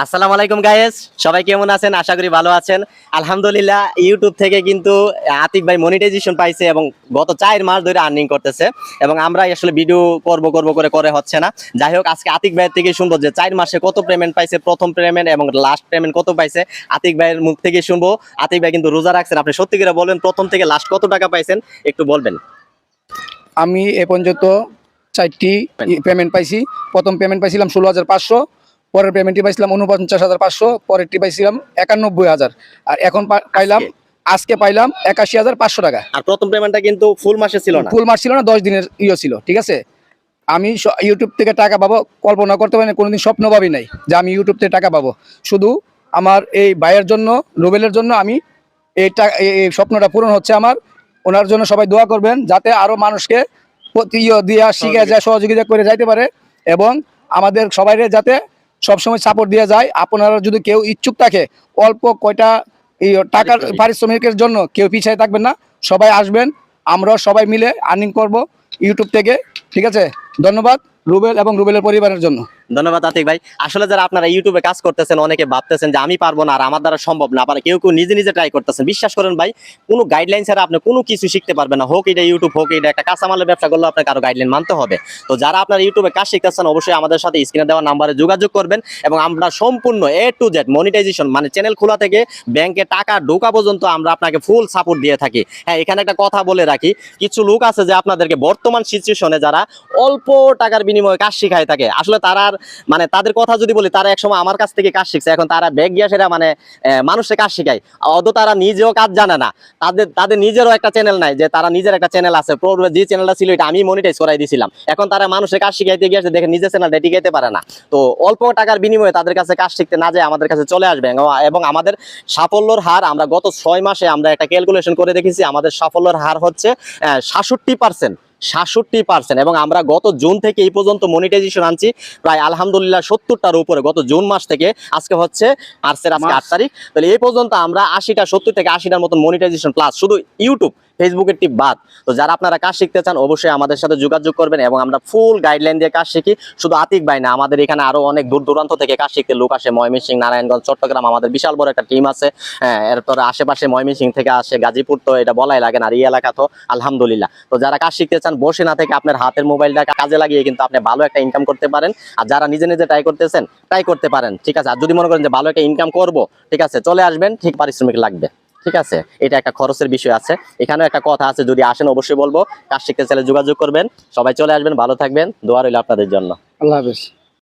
আসসালামু আলাইকুম গাইস, সবাই কেমন আছেন? আশা করি ভালো আছেন। আলহামদুলিল্লাহ, ইউটিউব থেকে কিন্তু আতিক ভাই মনিটাইজেশন পাইছে এবং গত 4 মাস ধরে আর্নিং করতেছে এবং আমরা আসলে ভিডিও করব করে হচ্ছে না। যাই হোক, আজকে আতিক ভাইয়ের থেকে শুনবো যে 4 মাসে কত পেমেন্ট পাইছে, প্রথম পেমেন্ট এবং লাস্ট পেমেন্ট কত পাইছে। আতিক ভাইয়ের মুখ থেকে শুনবো। আতিক ভাই কিন্তু রোজা রাখছেন, আপনি সত্যি করে বলবেন প্রথম থেকে লাস্ট কত টাকা পাইছেন একটু বলবেন। আমি এ পর্যন্ত 4টি পেমেন্ট পাইছি। প্রথম পেমেন্ট পাইছিলাম 16,500, পরের পেমেন্টটি পাইছিলাম 49,500, পরেরটি পাইছিলাম 91,000, আর এখন পাইলাম আজকে পাইলাম 81,500 টাকা। আর প্রথম পেমেন্টটা কিন্তু ফুল মাসে ছিল না, ফুল মাস ছিল না, 10 দিনের ছিল। ঠিক আছে, আমি ইউটিউব থেকে টাকা পাবো কল্পনা করতে পারি না, কোনোদিন স্বপ্ন ভাবি নাই যে আমি ইউটিউব থেকে টাকা পাবো। শুধু আমার এই ভাইয়ের জন্য, রুবেলের জন্য আমি এই স্বপ্নটা পূরণ হচ্ছে আমার। ওনার জন্য সবাই দোয়া করবেন যাতে আরো মানুষকে দিয়া শিখে যায়, সহযোগিতা করে যাইতে পারে এবং আমাদের সবাই যাতে সবসময় সাপোর্ট দিয়ে যায়। আপনারা যদি কেউ ইচ্ছুক থাকে, অল্প কয়টা টাকার পারিশ্রমিকের জন্য কেউ পিছিয়ে থাকবেন না, সবাই আসবেন, আমরা সবাই মিলে আর্নিং করব ইউটিউব থেকে। ঠিক আছে, ধন্যবাদ রুবেল এবং রুবেলের পরিবারের জন্য। ধন্যবাদ আতিক ভাই। আসলে যারা আপনারা ইউটিউবে কাজ করতেছেন, অনেকে ভাবতেছেন যে আমি পারবো না আর আমার দ্বারা সম্ভব না, আবার কেউ নিজে নিজে ট্রাই করতেছেন। বিশ্বাস করেন ভাই, কোনো গাইডলাইন ছাড়া আপনি কোনো কিছু শিখতে পারবেন না। হোক এটা ইউটিউব, হোক এটা একটা কাঁচামালের ব্যবসা করলেও আপনাকে আরো গাইডলাইন মানতে হবে। তো যারা আপনারা ইউটিউবে কাজ শিখতেছেন, অবশ্যই আমাদের সাথে স্ক্রিনে দেওয়া নাম্বারে যোগাযোগ করবেন এবং আমরা সম্পূর্ণ A to Z মনিটাইজেশন, মানে চ্যানেল খোলা থেকে ব্যাংকে টাকা ঢোকা পর্যন্ত আমরা আপনাকে ফুল সাপোর্ট দিয়ে থাকি। হ্যাঁ, এখানে একটা কথা বলে রাখি, কিছু লোক আছে যে আপনাদেরকে বর্তমান সিচুয়েশনে যারা অল্প টাকার বিনিময়ে কাজ শিখায় থাকে, আসলে তারা মানে তাদের কথা যদি বলি, তারা একসময় আমার কাছ থেকে কাজ শিখছে, এখন তারা ব্যাগ গিয়া সেটা মানে মানুষের কাজ শিখায়, অত তারা নিজেও কাজ জানে না। তাদের নিজেরও একটা চ্যানেল নাই যে তারা নিজের একটা চ্যানেল আছে, যে চ্যানেলটা ছিল এটা আমি মনিটাইজ করাই দিয়েছিলাম। এখন তারা মানুষের কাজ শিখাইতে গিয়েছে, দেখে নিজের চ্যানেলটা টিকাইতে পারে না। তো অল্প টাকার বিনিময়ে তাদের কাছে কাজ শিখতে না যায় আমাদের কাছে চলে আসবে এবং আমাদের সাফল্যর হার আমরা গত 6 মাসে আমরা একটা ক্যালকুলেশন করে দেখেছি, আমাদের সাফল্যর হার হচ্ছে 66% এবং আমরা গত জুন থেকে এই পর্যন্ত মনিটাইজেশন আনছি প্রায় আলহামদুলিল্লাহ 70টার উপরে। গত জুন মাস থেকে আজকে হচ্ছে মার্চের 8 তারিখ, তাহলে এই পর্যন্ত আমরা 70 থেকে 80টার মতন মনিটাইজেশন প্লাস, শুধু ইউটিউব ফেসবুকের টিপ বাদ। তো যারা আপনারা কাজ শিখতে চান অবশ্যই আমাদের সাথে যোগাযোগ করবেন এবং আমরা ফুল গাইডলাইন দিয়ে কাজ শিখি। শুধু আতিক ভাই না, আমাদের এখানে আরো অনেক দূর দূরান্ত থেকে কাজ শিখতে লোক আসে। ময়মনসিংহ, নারায়ণগঞ্জ, চট্টগ্রাম, আমাদের বিশাল বড় একটা টিম আছে। হ্যাঁ, এরপরে আশেপাশে ময়মনসিংহ থেকে আসে, গাজীপুর তো এটা বলাই লাগে না, আর এই এলাকা তো আলহামদুলিল্লাহ। তো যারা কাজ শিখতে চান, বসে না থেকে আপনার হাতের মোবাইলটা কাজে লাগিয়ে কিন্তু আপনি ভালো একটা ইনকাম করতে পারেন। আর যারা নিজে নিজে ট্রাই করতেছেন, ট্রাই করতে পারেন। ঠিক আছে, আর যদি মনে করেন যে ভালো একটা ইনকাম করব, ঠিক আছে, চলে আসবেন, ঠিক পারিশ্রমিক লাগবে। ঠিক আছে, এটা একটা খরচের বিষয় আছে। এখানেও একটা কথা আছে, যদি আসেন অবশ্যই বলবো, কাজ শিখতে চাইলে যোগাযোগ করবেন। সবাই চলে আসবেন, ভালো থাকবেন, দোয়া রইল আপনাদের জন্য। আল্লাহ হাফেজ।